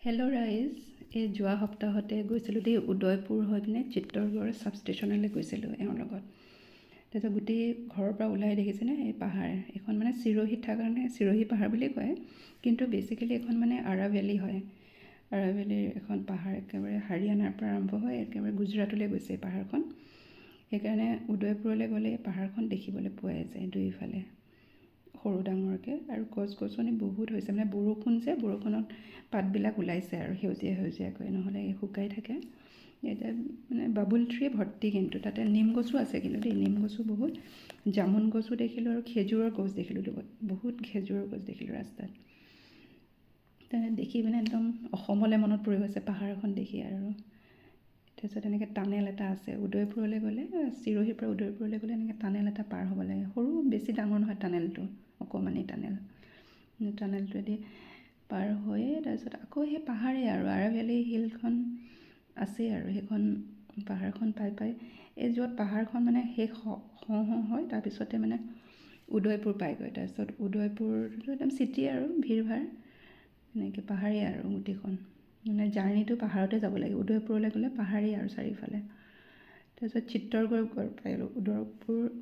Hello' ৰাইজ, এই যোৱা সপ্তাহতে গৈছিলোঁ দেই উদয়পুৰ হৈ পিনে চিত্তৰগড় ছাব ষ্টেচনলৈ গৈছিলোঁ এওঁৰ লগত। তাৰপিছত গোটেই ঘৰৰ পৰা ওলাই দেখিছেনে এই পাহাৰ এখন মানে চিৰহিত থকাৰ কাৰণে চিৰহি পাহাৰ বুলি কয়, কিন্তু বেচিকেলি এখন মানে আৰাভেলি হয়। আৰাভেলিৰ এখন পাহাৰ একেবাৰে হাৰিয়ানাৰ পৰা আৰম্ভ হয় একেবাৰে গুজৰাটলৈ গৈছে এই পাহাৰখন। সেইকাৰণে উদয়পুৰলৈ গ'লে এই পাহাৰখন দেখিবলৈ পোৱাই যায় দুয়োফালে সৰু ডাঙৰকৈ, আৰু গছ গছনি বহুত হৈছে, মানে বৰষুণ যে বৰষুণত পাতবিলাক ওলাইছে আৰু সেউজীয়া সেউজীয়াকৈ, নহ'লে শুকাই থাকে। এতিয়া মানে বাবুল ট্ৰী ভৰ্তি, কিন্তু তাতে নিম গছো আছে কিন্তু দেই, নিম গছো বহুত, জামুন গছো দেখিলোঁ আৰু খেজুৰৰ গছ দেখিলোঁ, বহুত খেজুৰৰ গছ দেখিলোঁ ৰাস্তাত। দেখি পিনে একদম অসমলৈ মনত পৰি গৈছে পাহাৰখন দেখি। আৰু তাৰপিছত এনেকৈ টানেল এটা আছে উদয়পুৰলৈ গ'লে, চিৰহিৰ পৰা উদয়পুৰলৈ গ'লে এনেকৈ টানেল এটা পাৰ হ'ব লাগে, সৰু বেছি ডাঙৰ নহয় টানেলটো, অকণমানি টানেল। টানেলটোৱেদি পাৰ হৈ তাৰপিছত আকৌ সেই পাহাৰেই আৰু আৰাভেলি হিলখন আছেই, আৰু সেইখন পাহাৰখন পাই এই য'ত পাহাৰখন মানে শেষ হয় তাৰপিছতে মানে উদয়পুৰ পায়গৈ। তাৰপিছত উদয়পুৰটো একদম চিটি আৰু ভিৰ ভাৰ, এনেকৈ পাহাৰেই আৰু গোটেইখন, মানে জাৰ্ণিটো পাহাৰতে যাব লাগে। উদয়পুৰলৈ গ'লে পাহাৰেই আৰু চাৰিওফালে। তাৰপিছত চিত্তৰগড় পালোঁ,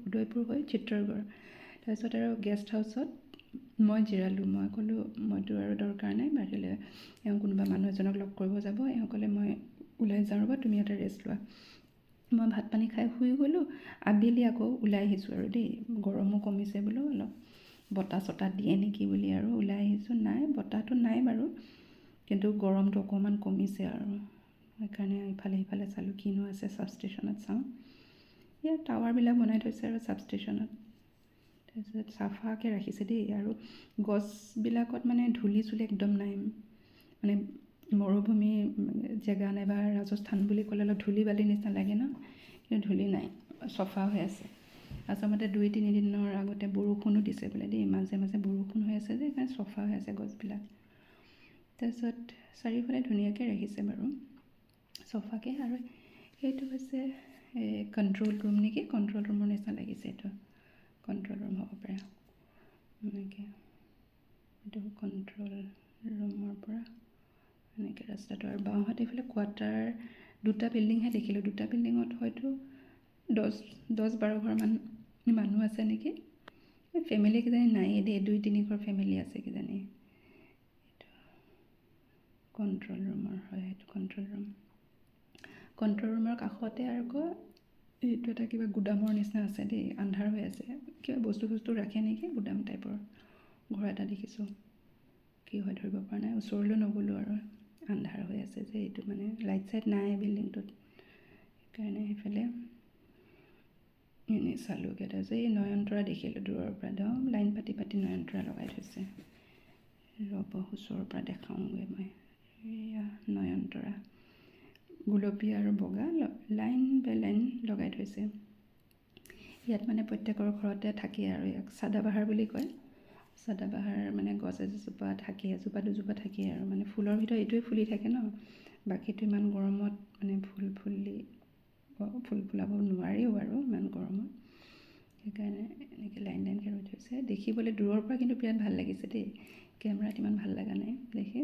উদয়পুৰ হৈ চিত্তৰগড়। তাৰপিছত আৰু গেষ্ট হাউচত মই জিৰালোঁ। মই ক'লোঁ মইতো আৰু দৰকাৰ নাই বাহিৰলৈ, এওঁ কোনোবা মানুহ এজনক লগ কৰিব যাব, এওঁ ক'লে মই ওলাই যাওঁ ৰ'বা, তুমি ইয়াতে ৰেষ্ট লোৱা। মই ভাত পানী খাই শুই গ'লোঁ। আবেলি আকৌ ওলাই আহিছোঁ আৰু দেই, গৰমো কমিছে বোলো, অলপ বতাহ চতাহ দিয়ে নেকি বুলি আৰু ওলাই আহিছোঁ। নাই, বতাহটো নাই বাৰু, কিন্তু গৰমটো অকণমান কমিছে আৰু সেইকাৰণে ইফালে সিফালে চালোঁ কিনো আছে ছাব ষ্টেচনত চাওঁ। ইয়াত টাৱাৰবিলাক বনাই থৈছে আৰু ছাব ষ্টেচনত, তাৰপিছত চাফাকৈ ৰাখিছে দেই। আৰু গছবিলাকত মানে ধূলি চুলি একদম নাই, মানে মৰুভূমি জেগা নাইবা ৰাজস্থান বুলি ক'লে অলপ ধূলি বালিৰ নিচিনা লাগে ন, কিন্তু ধূলি নাই, চফা হৈ আছে। আচলতে 2-3 দিনৰ আগতে বৰষুণো দিছে বোলে দেই, মাজে মাজে বৰষুণ হৈ আছে যে সেইকাৰণে চফা হৈ আছে গছবিলাক। তাৰপিছত চাৰিওফালে ধুনীয়াকৈ ৰাখিছে বাৰু চফাকৈ। আৰু সেইটো হৈছে কণ্ট্ৰল ৰুম নেকি, কণ্ট্ৰল ৰুমৰ নিচিনা লাগিছে, এইটো কণ্ট্ৰল ৰুম হ'ব পাৰে এনেকৈ। এইটো কণ্ট্ৰল ৰুমৰ পৰা এনেকৈ ৰাস্তাটো, আৰু বাওঁহাতে এইফালে কোৱাৰ্টাৰ 2টা বিল্ডিংহে দেখিলোঁ। 2টা বিল্ডিঙত হয়তো 10-12 ঘৰমান মানুহ আছে নেকি। ফেমিলি কিজানি নায়েই দেই, 2-3 ঘৰ ফেমিলি আছে কিজানি। কণ্ট্ৰল ৰুমৰ হয়, সেইটো কণ্ট্ৰল ৰুম। কণ্ট্ৰল ৰুমৰ কাষতে আকৌ এইটো এটা কিবা গুদামৰ নিচিনা আছে দেই, আন্ধাৰ হৈ আছে, কিবা বস্তু ৰাখে নেকি, গুদাম টাইপৰ ঘৰ এটা দেখিছোঁ। কি হয় ধৰিব পৰা নাই, ওচৰলৈ নগ'লোঁ আৰু আন্ধাৰ হৈ আছে যে, এইটো মানে লাইট চাইট নাই বিল্ডিংটোত, সেইকাৰণে সেইফালে এনেই চালোঁগৈ। তাৰপিছত এই নয়নতৰা দেখিলোঁ দূৰৰ পৰা, একদম লাইন পাতি নয়নতৰা লগাই থৈছে। ৰ'ব ওচৰৰ পৰা দেখাওঁগৈ মই, এয়া নয়নতৰা গুলপীয়া আৰু বগা লাইন বাই লাইন লগাই থৈছে। ইয়াত মানে প্ৰত্যেকৰ ঘৰতে থাকেই, আৰু ইয়াক চাদাবাহাৰ বুলি কয়। চাদাবাহাৰ মানে গছ এজোপা থাকেই, এজোপা দুজোপা থাকেই, আৰু মানে ফুলৰ ভিতৰত এইটোৱে ফুলি থাকে ন, বাকীটো ইমান গৰমত মানে ফুল ফুলাব নোৱাৰিও আৰু ইমান গৰমত, সেইকাৰণে এনেকৈ লাইন লাইনকৈ ৰুই থৈছে। দেখিবলৈ দূৰৰ পৰা কিন্তু বিৰাট ভাল লাগিছে দেই, কেমেৰাত ইমান ভাল লগা নাই দেখি।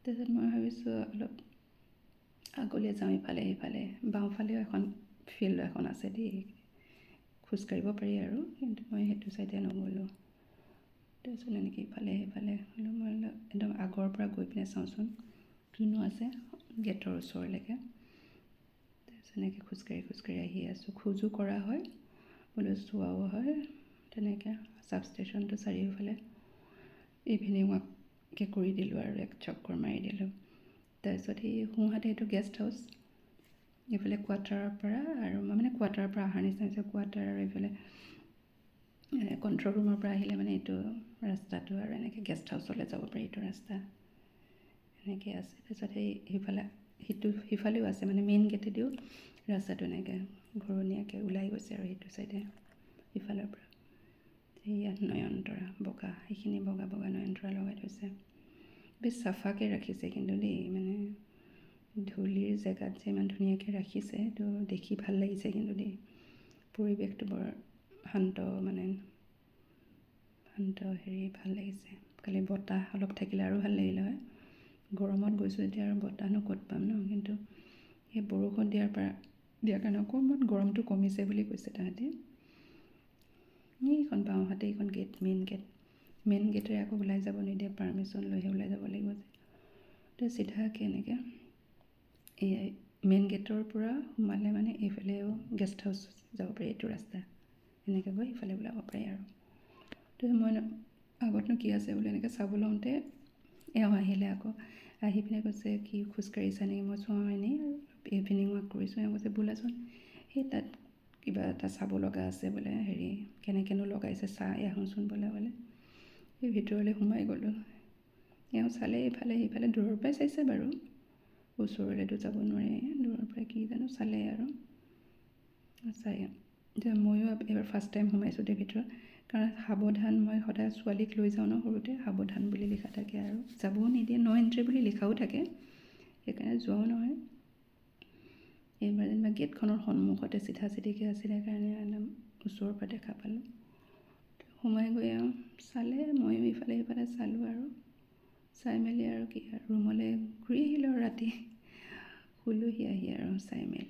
তাৰপিছত মই ভাবিছোঁ অলপ আগলৈ যাওঁ, ইফালে সিফালে। বাওঁফালেও এখন ফিল্ড এখন আছে দেই, খোজকাঢ়িব পাৰি আৰু, কিন্তু মই সেইটো চাইডে নগ'লোঁ। তাৰপিছত এনেকৈ ইফালে সিফালে হ'লেও মই একদম আগৰ পৰা গৈ পিনে চাওঁচোন কিনো আছে গেটৰ ওচৰলৈকে। তাৰপিছত এনেকৈ খোজকাঢ়ি আহি আছোঁ, খোজো কৰা হয় বোলো, চোৱাও হয় তেনেকৈ। ছাব ষ্টেচনটো চাৰিওফালে ইভিনিং ৱাককৈ কৰি দিলোঁ আৰু এক চক্কৰ মাৰি দিলোঁ। তাৰপিছত সেই সোঁহাতে এইটো গেষ্ট হাউচ, এইফালে কোৱাৰ্টাৰৰ পৰা, আৰু মই মানে কোৱাৰ্টাৰৰ পৰা অহাৰ নিচিনা হৈছে, কোৱাৰ্টাৰ আৰু এইফালে কণ্ট্ৰল ৰুমৰ পৰা আহিলে মানে এইটো ৰাস্তাটো, আৰু এনেকৈ গেষ্ট হাউচলৈ যাব পাৰি, এইটো ৰাস্তা এনেকৈ আছে। তাৰপিছত সিফালেও আছে, মানে মেইন গেটেদিও ৰাস্তাটো এনেকৈ ঘূৰণীয়াকৈ ওলাই গৈছে, আৰু সেইটো চাইডে সিফালৰ পৰা। ইয়াত নয়নতৰা বগা, সেইখিনি বগা বগা নয়নতৰা লগাই থৈছে, বেছ চাফাকৈ ৰাখিছে কিন্তু দেই, মানে ধূলিৰ জেগাত যে ইমান ধুনীয়াকৈ ৰাখিছে, সেইটো দেখি ভাল লাগিছে কিন্তু দেই। পৰিৱেশটো বৰ শান্ত, মানে শান্ত ভাল লাগিছে। খালি বতাহ অলপ থাকিলে আৰু ভাল লাগিলে হয়, গৰমত গৈছোঁ যেতিয়া আৰু বতাহনো ক'ত পাম ন, কিন্তু সেই বৰষুণ দিয়াৰ কাৰণে অকণমান গৰমটো কমিছে বুলি কৈছে তাহাঁতে। এইখন বাওঁহাতে এইখন গেট, মেইন গেটেৰে আকৌ ওলাই যাব নিদিয়ে, পাৰ্মিশ্যন লৈহে ওলাই যাব লাগিব যে। তো চিধাকৈ এনেকৈ এই মেইন গেটৰ পৰা সোমালে মানে এইফালেও গেষ্ট হাউচ যাব পাৰি, এইটো ৰাস্তা এনেকৈ গৈ সিফালে ওলাব পাৰি আৰু। তো মই আগতনো কি আছে বুলি এনেকৈ চাব লওঁতে এওঁ আহিলে আকৌ, আহি পিনে কৈছে কি খোজকাঢ়িছা নেকি? মই চোৱা এনেই আৰু ইভিনিং ৱাক কৰিছোঁ। এওঁ কৈছে বোলাচোন সেই তাত কিবা এটা চাব লগা আছে বোলে, হেৰি কেনেকৈনো লগাইছে চাই আহোঁচোন বোলে। সেই ভিতৰলৈ সোমাই গ'লোঁ। এওঁ চালে ইফালে সিফালে, দূৰৰ পৰাই চাইছে বাৰু, ওচৰলৈতো যাব নোৱাৰি, দূৰৰ পৰাই কি জানো চালে আৰু চাই। এতিয়া ময়ো এইবাৰ ফাৰ্ষ্ট টাইম সোমাইছোঁ দেই ভিতৰত, কাৰণ সাৱধান, মই সদায় ছোৱালীক লৈ যাওঁ ন, সৰুতে সাৱধান বুলি লিখা থাকে আৰু যাবও নিদিয়ে, ন' এণ্ট্ৰি বুলি লিখাও থাকে, সেইকাৰণে যোৱাও নহয়। এইবাৰ যেনিবা গেটখনৰ সন্মুখতে চিধা চিধিকৈ আছিলে কাৰণে একদম ওচৰৰ পৰা দেখা পালোঁ। সোমাই গৈ আৰু চালে, ময়ো ইফালে সিফালে চালোঁ আৰু চাই মেলি আৰু কি আৰু ৰুমলৈ ঘূৰি আহিলোঁ আৰু ৰাতি শুলোহি আহি আৰু চাই মেলি।